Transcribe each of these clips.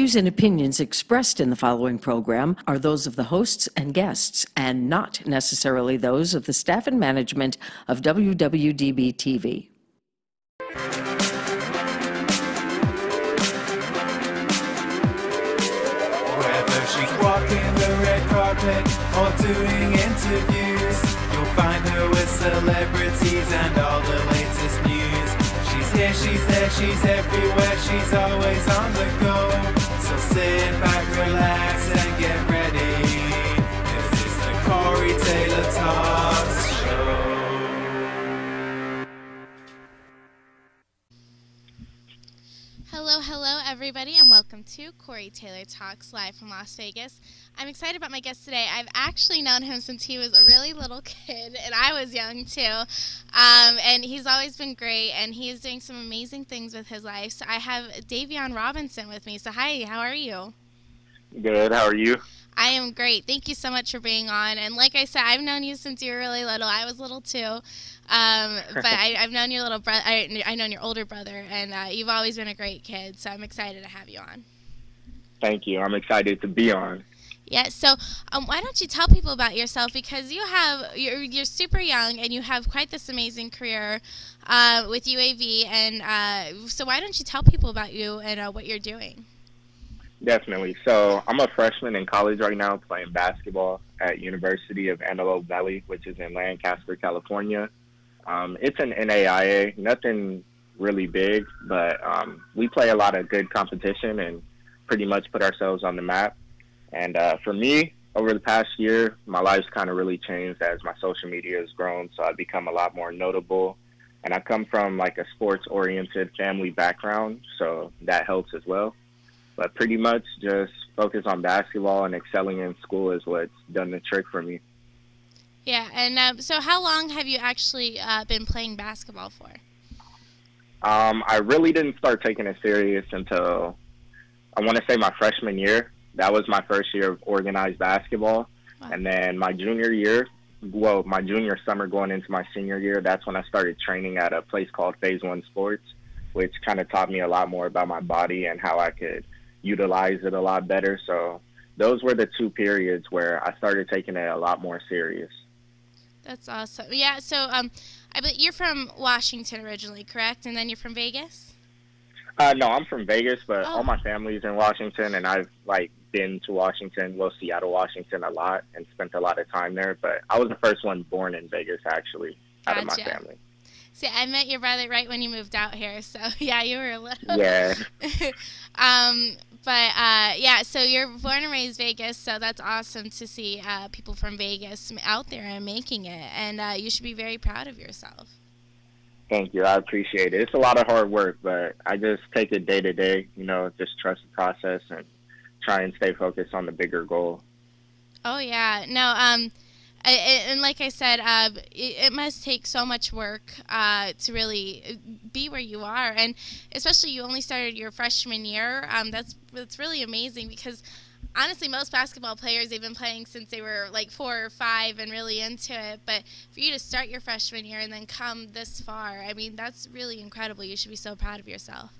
views and opinions expressed in the following program are those of the hosts and guests and not necessarily those of the staff and management of WWDB-TV. Whether she's walking the red carpet or doing interviews, you'll find her with celebrities and all the latest news. She's here, she's there, she's everywhere, she's always on the go. So sit back, relax, and get ready, 'cause it's the Corey Taylor Talks Show. Hello everybody, and welcome to Corey Taylor Talks live from Las Vegas. I'm excited about my guest today. I've actually known him since he was a really little kid, and I was young too. And he's always been great, and he is doing some amazing things with his life. So I have Davion Robinson with me. So hi, how are you? Good, how are you? I am great. Thank you so much for being on. And like I said, I've known you since you were really little. I was little too. But I've known your little brother. I've known your older brother, and you've always been a great kid. So I'm excited to have you on. Thank you. I'm excited to be on. Yeah. So why don't you tell people about yourself, because you're super young and you have quite this amazing career with UAV, and so why don't you tell people about you and what you're doing? Definitely. So I'm a freshman in college right now playing basketball at University of Antelope Valley, which is in Lancaster, California. It's an NAIA, nothing really big, but we play a lot of good competition and pretty much put ourselves on the map. And for me, over the past year, my life's kind of really changed as my social media has grown, so I've become a lot more notable. And I come from like a sports-oriented family background, so that helps as well. But pretty much just focus on basketball and excelling in school is what's done the trick for me. Yeah, and so how long have you actually been playing basketball for? I really didn't start taking it serious until, I want to say, my freshman year. That was my first year of organized basketball. Wow. And then my junior year, well, my junior summer going into my senior year, that's when I started training at a place called Phase 1 Sports, which kind of taught me a lot more about my body and how I could utilize it a lot better. So those were the two periods where I started taking it a lot more serious. That's awesome. Yeah, so I bet you're from Washington originally, correct? And then you're from Vegas? No, I'm from Vegas, but all my family's in Washington, and I've been to Washington, Seattle, Washington a lot, and spent a lot of time there. But I was the first one born in Vegas, actually, out of my family. See, I met your brother right when you moved out here, so yeah, you were a little. Yeah. Yeah, so you're born and raised Vegas, so that's awesome to see people from Vegas out there and making it, and you should be very proud of yourself. Thank you. I appreciate it. It's a lot of hard work, but I just take it day to day, just trust the process and try and stay focused on the bigger goal. Oh, yeah. No, and like I said, it must take so much work to really be where you are, and especially you only started your freshman year. That's really amazing, because honestly, most basketball players, they've been playing since they were like 4 or 5 and really into it. But for you to start your freshman year and then come this far, I mean, that's really incredible. You should be so proud of yourself.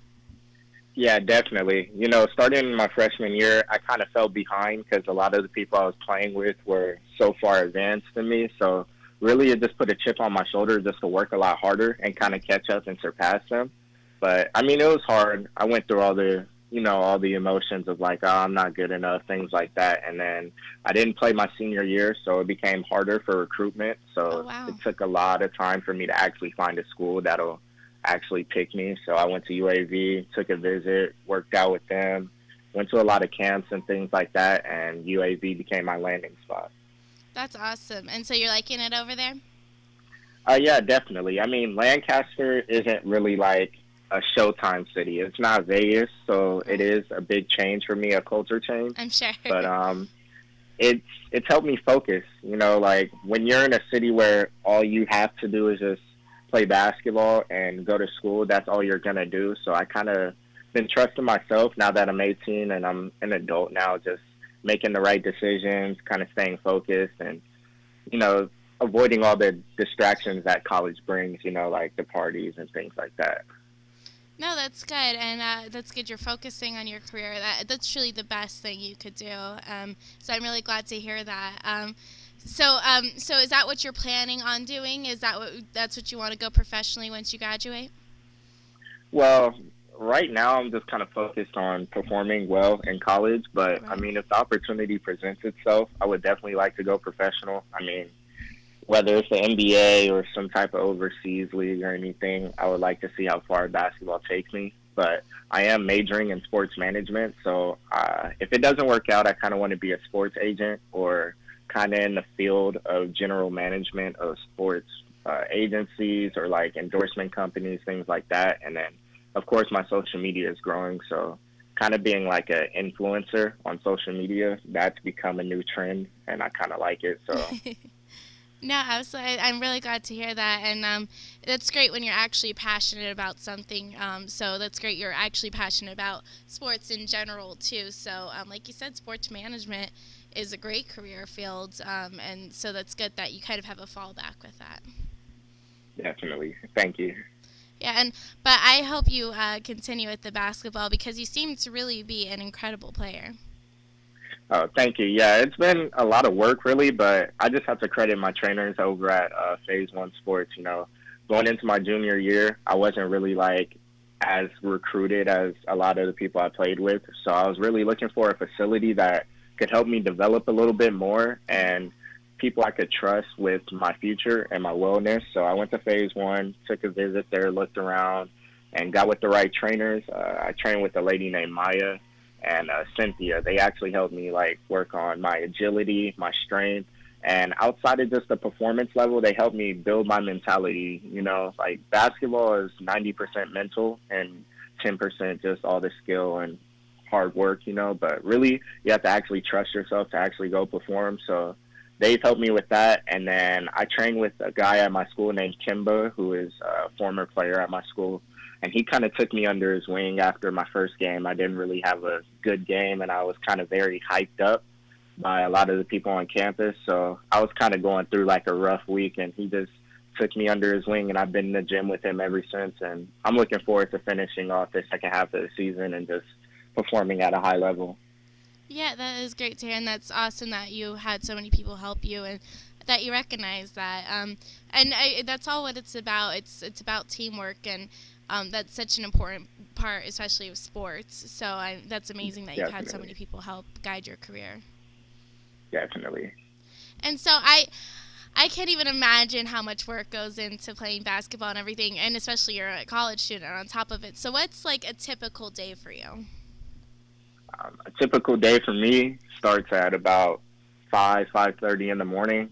Yeah, definitely. Starting my freshman year, I kind of fell behind because a lot of the people I was playing with were so far advanced than me. So really it just put a chip on my shoulder just to work a lot harder and kind of catch up and surpass them. But, I mean, it was hard. I went through all the emotions of like, oh, I'm not good enough, things like that. And then I didn't play my senior year, so it became harder for recruitment. So It took a lot of time for me to actually find a school that'll actually pick me. So I went to UAV, took a visit, worked out with them, went to a lot of camps and things like that, and UAV became my landing spot. That's awesome. And so you're liking it over there? Yeah, definitely. I mean, Lancaster isn't really like a Showtime city. It's not Vegas, so it is a big change for me, a culture change. I'm sure. But it's helped me focus. Like when you're in a city where all you have to do is just play basketball and go to school, that's all you're going to do. So I kind of been trusting myself now that I'm 18 and I'm an adult now, just making the right decisions, kind of staying focused and, avoiding all the distractions that college brings, like the parties and things like that. No, that's good, and that's good. You're focusing on your career. That's truly the best thing you could do. So I'm really glad to hear that. So is that what you're planning on doing? That's what you want to go professionally once you graduate? Well, right now I'm just kind of focused on performing well in college, but I Right. mean, if the opportunity presents itself, I would definitely like to go professional. I mean, whether it's the NBA or some type of overseas league or anything, I would like to see how far basketball takes me. But I am majoring in sports management, so if it doesn't work out, I kind of want to be a sports agent or kind of in the field of general management of sports agencies or like endorsement companies, things like that. And then, of course, my social media is growing, so kind of being like an influencer on social media, that's become a new trend, and I kind of like it. So No, absolutely. I'm really glad to hear that, and that's great when you're actually passionate about something. So that's great. You're actually passionate about sports in general too. So, like you said, sports management is a great career field, and so that's good that you kind of have a fallback with that. definitely, thank you. Yeah, but I hope you continue with the basketball because you seem to really be an incredible player. Oh, thank you. Yeah, it's been a lot of work, really, but I just have to credit my trainers over at Phase One Sports. You know, going into my junior year, I wasn't really like as recruited as a lot of the people I played with, so I was really looking for a facility that could help me develop a little bit more and people I could trust with my future and my wellness. So I went to Phase One, took a visit there, looked around, and got with the right trainers. I trained with a lady named Maya and Cynthia. They actually helped me like work on my agility, my strength, and outside of just the performance level, they helped me build my mentality. You know, like basketball is 90% mental and 10% just all the skill and hard work. You know, but really you have to actually trust yourself to actually go perform. So they've helped me with that. And then I trained with a guy at my school named Kimba, who is a former player at my school. And he kind of took me under his wing after my first game. I didn't really have a good game, and I was kind of very hyped up by a lot of the people on campus. So I was kind of going through like a rough week, and he just took me under his wing, and I've been in the gym with him ever since. And I'm looking forward to finishing off the second half of the season and just performing at a high level. Yeah, that is great to hear, and that's awesome that you had so many people help you and that you recognize that. That's all what it's about. It's about teamwork, and that's such an important part, especially of sports. So that's amazing that you've had so many people help guide your career. Definitely. And so I can't even imagine how much work goes into playing basketball and everything, and especially you're a college student on top of it. So what's like a typical day for you? A typical day for me starts at about 5:30 in the morning,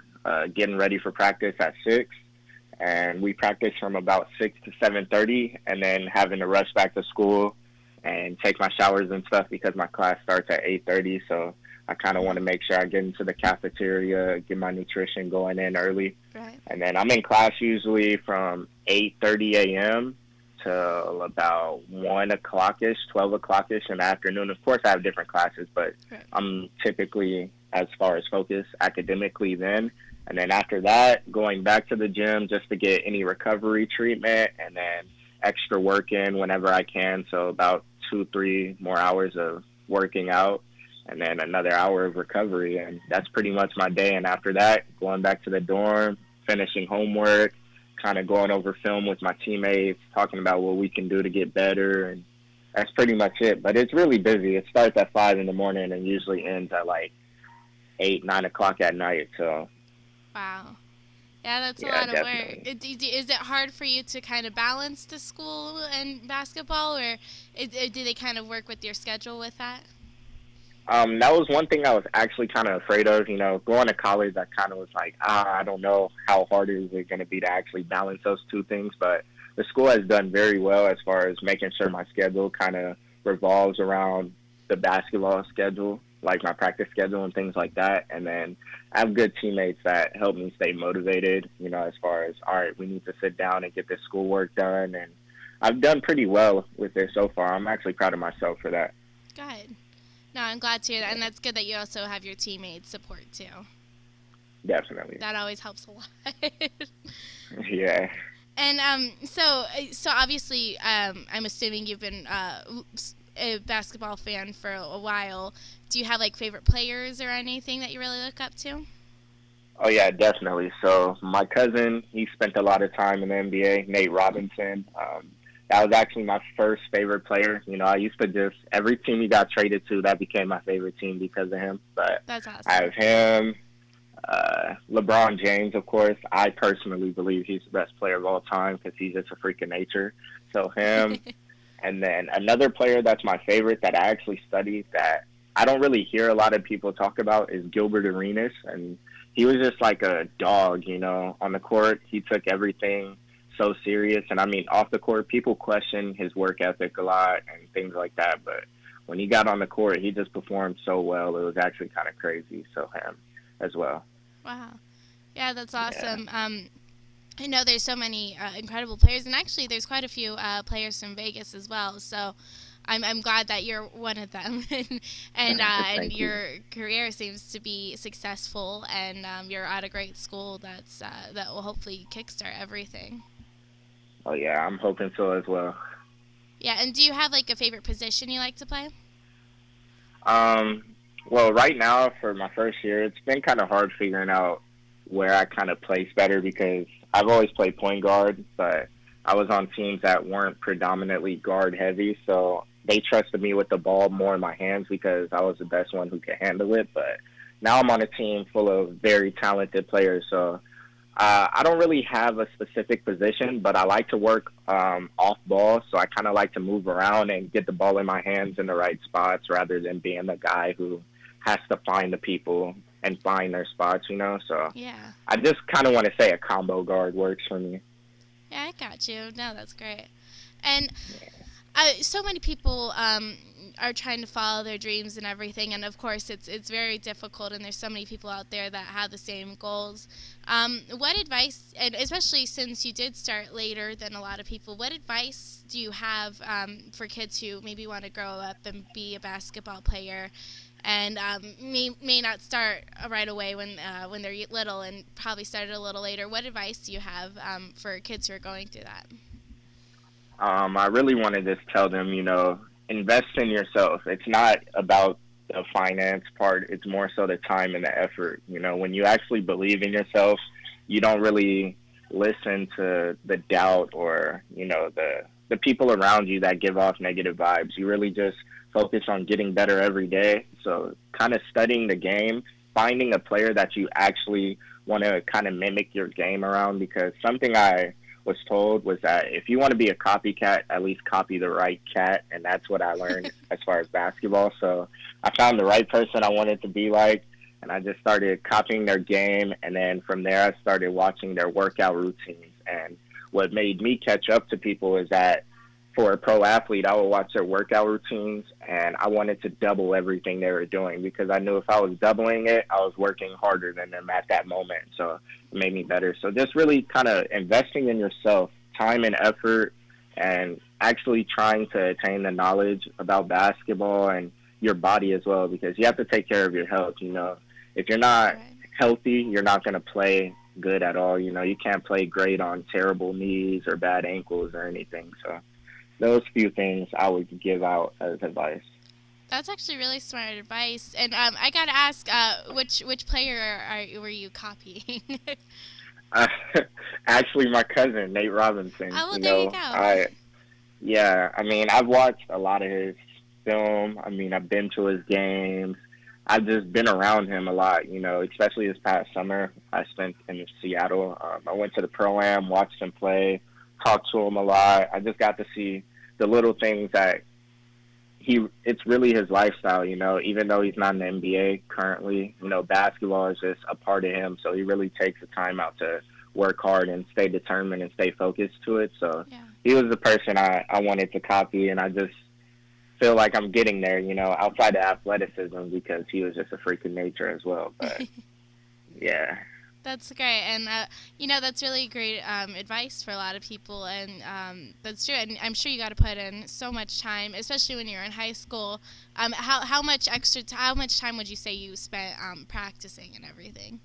getting ready for practice at 6. And we practice from about 6 to 7:30, and then having to rush back to school and take my showers and stuff because my class starts at 8:30. So I kind of want to make sure I get into the cafeteria, get my nutrition going in early. Right. And then I'm in class usually from 8:30 a.m. till about 1 o'clock-ish, 12 o'clock-ish in the afternoon. Of course, I have different classes, but Right. I'm typically, as far as focus academically then. And then after that, going back to the gym just to get any recovery treatment and then extra work in whenever I can. So about 2-3 more hours of working out and then another hour of recovery. And that's pretty much my day. And after that, going back to the dorm, finishing homework, kind of going over film with my teammates, talking about what we can do to get better. And that's pretty much it. But it's really busy. It starts at 5 in the morning and usually ends at like 8, 9 o'clock at night. So Wow. Yeah, that's a yeah, lot of definitely. work. Is it hard for you to kind of balance the school and basketball, or do they kind of work with your schedule with that? That was one thing I was actually kind of afraid of. You know, going to college, I kind of was like, I don't know how hard is it going to be to actually balance those two things. But the school has done very well as far as making sure my schedule kind of revolves around the basketball schedule, like my practice schedule and things like that. And then I have good teammates that help me stay motivated, you know, as far as, all right, we need to sit down and get this schoolwork done. And I've done pretty well with it so far. I'm actually proud of myself for that. Good. No, I'm glad to hear that, and that's good that you also have your teammates support too. Definitely. That always helps a lot. Yeah. And so obviously, I'm assuming you've been a basketball fan for a while. Do you have like favorite players or anything that you really look up to? Oh yeah, definitely. So my cousin, he spent a lot of time in the NBA, Nate Robinson. That was actually my first favorite player. You know, I used to just, every team he got traded to, that became my favorite team because of him. But That's awesome. I have him, LeBron James, of course. I personally believe he's the best player of all time because he's just a freak of nature. So him. And then another player that's my favorite that I actually studied that I don't really hear a lot of people talk about is Gilbert Arenas. And he was just like a dog, you know, on the court. He took everything so serious. And I mean, off the court, people question his work ethic a lot and things like that. But when he got on the court, he just performed so well. It was actually kind of crazy. So him as well. Wow. Yeah, that's awesome. Yeah. I know there's so many incredible players, and actually there's quite a few players from Vegas as well. So I'm glad that you're one of them, and your career seems to be successful, and you're at a great school that will hopefully kickstart everything. Oh yeah, I'm hoping so as well. Yeah, and do you have like a favorite position you like to play? Well, right now for my first year, it's been kind of hard figuring out where I kind of place better because I've always played point guard, but I was on teams that weren't predominantly guard heavy, so they trusted me with the ball more in my hands because I was the best one who could handle it. But now I'm on a team full of very talented players, so I don't really have a specific position, but I like to work off ball, so I kind of like to move around and get the ball in my hands in the right spots rather than being the guy who has to find the people and find their spots, you know. So yeah, I just kind of want to say a combo guard works for me. Yeah, I got you. No, that's great. And so many people are trying to follow their dreams and everything, and of course it's very difficult, and there's so many people out there that have the same goals. What advice, and especially since you did start later than a lot of people, what advice do you have for kids who maybe want to grow up and be a basketball player and may not start right away when they're little and probably started a little later? What advice do you have for kids who are going through that? I really want to just tell them, you know, invest in yourself. It's not about the finance part. It's more so the time and the effort. You know, when you actually believe in yourself, you don't really listen to the doubt or, you know, the people around you that give off negative vibes. You really just focus on getting better every day. So kind of studying the game, finding a player that you actually want to kind of mimic your game around, because something I was told was that if you want to be a copycat, at least copy the right cat, and that's what I learned as far as basketball. So I found the right person I wanted to be like, and I just started copying their game, and then from there I started watching their workout routines. And what made me catch up to people is that for a pro athlete, I would watch their workout routines, and I wanted to double everything they were doing because I knew if I was doubling it, I was working harder than them at that moment. So it made me better. So just really kind of investing in yourself, time and effort, and actually trying to attain the knowledge about basketball and your body as well, because you have to take care of your health. You know, if you're not healthy, you're not going to play good at all. You know, you can't play great on terrible knees or bad ankles or anything. So those few things I would give out as advice. That's actually really smart advice. And I got to ask, which player were you copying? Actually, my cousin, Nate Robinson. Oh, well, there you go. I mean, I've watched a lot of his film. I mean, I've been to his games. I've just been around him a lot, you know, especially this past summer I spent in Seattle. I went to the Pro-Am, watched him play, talked to him a lot. I just got to see the little things that it's really his lifestyle, you know, even though he's not in the NBA currently, you know, basketball is just a part of him. So he really takes the time out to work hard and stay determined and stay focused to it. So he was the person I wanted to copy, and I just feel like I'm getting there, you know, outside of athleticism, because he was just a freak of nature as well. But yeah. That's great, and you know, that's really great advice for a lot of people, and that's true. And I'm sure you got to put in so much time, especially when you're in high school. How much time would you say you spent practicing and everything?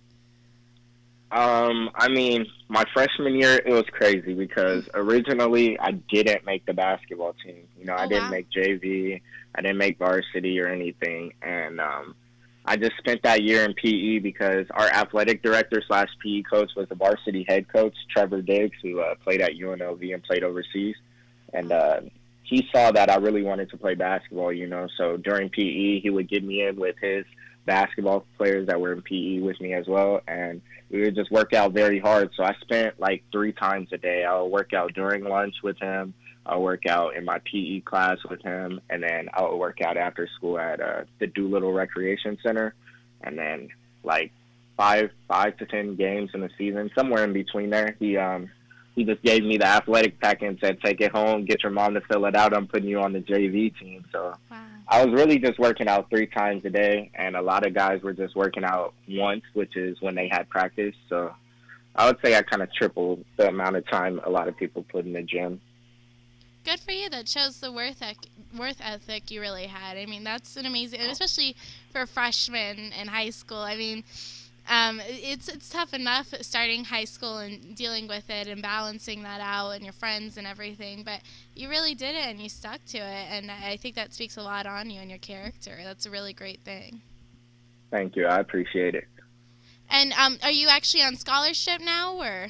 I mean, my freshman year, it was crazy because originally I didn't make the basketball team. You know, I didn't Wow. make JV, I didn't make varsity or anything, and I just spent that year in PE because our athletic director slash PE coach was the varsity head coach, Trevor Diggs, who played at UNLV and played overseas, and he saw that I really wanted to play basketball. You know, so during PE, he would get me in with his basketball players that were in PE with me as well, and we would just work out very hard. So I spent like 3 times a day. I would work out during lunch with him. I'll work out in my PE class with him, and then I would work out after school at the Doolittle Recreation Center, and then like five to 10 games in the season, somewhere in between there. He just gave me the athletic pack and said, "Take it home, get your mom to fill it out. I'm putting you on the JV team." So Wow. I was really just working out 3 times a day, and a lot of guys were just working out once, which is when they had practice. So I would say I kind of tripled the amount of time a lot of people put in the gym. Good for you. That shows the worth ethic you really had. I mean, that's an amazing, and especially for a freshman in high school. I mean, it's tough enough starting high school and dealing with it and balancing that out and your friends and everything, but you really did it and you stuck to it, and I think that speaks a lot on you and your character. That's a really great thing. Thank you. I appreciate it. And are you actually on scholarship now, or?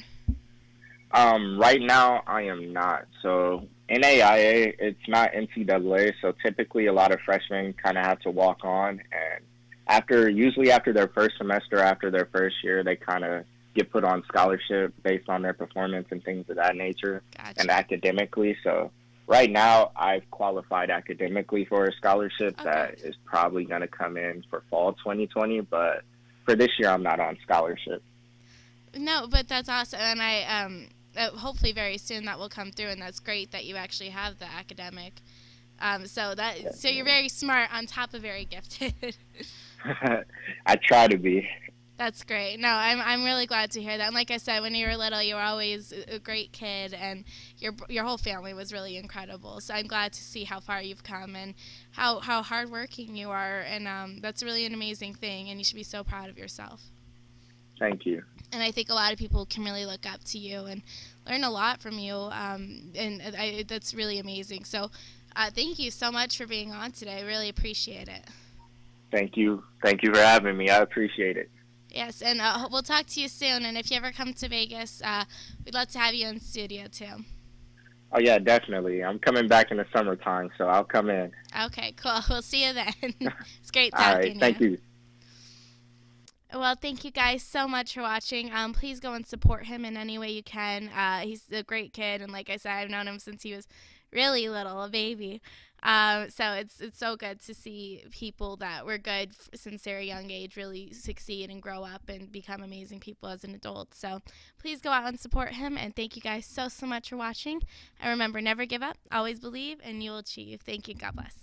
Right now, I am not. So NAIA, it's not NCAA, so typically a lot of freshmen kind of have to walk on, and usually after their first semester, after their first year, they kind of get put on scholarship based on their performance and things of that nature. Gotcha. And academically. So right now, I've qualified academically for a scholarship that is probably going to come in for fall 2020, but for this year, I'm not on scholarship. No, but that's awesome, and I hopefully very soon that will come through, and that's great that you actually have the academic. So you're very smart on top of very gifted. I try to be. That's great. No, I'm really glad to hear that. And like I said, when you were little, you were always a great kid, and your whole family was really incredible. So I'm glad to see how far you've come and how hardworking you are, and that's really an amazing thing, and you should be so proud of yourself. Thank you. And I think a lot of people can really look up to you and learn a lot from you, that's really amazing. So thank you so much for being on today. I really appreciate it. Thank you. Thank you for having me. I appreciate it. Yes, and we'll talk to you soon. And if you ever come to Vegas, we'd love to have you in studio too. Oh, yeah, definitely. I'm coming back in the summertime, so I'll come in. Okay, cool. We'll see you then. It's great All talking to right. you. Thank you. Well, thank you guys so much for watching. Please go and support him in any way you can. He's a great kid, and like I said, I've known him since he was really little, a baby. So it's so good to see people that were good since they're a young age really succeed and grow up and become amazing people as an adult. So please go out and support him, and thank you guys so much for watching. And remember, never give up, always believe, and you'll achieve. Thank you. God bless.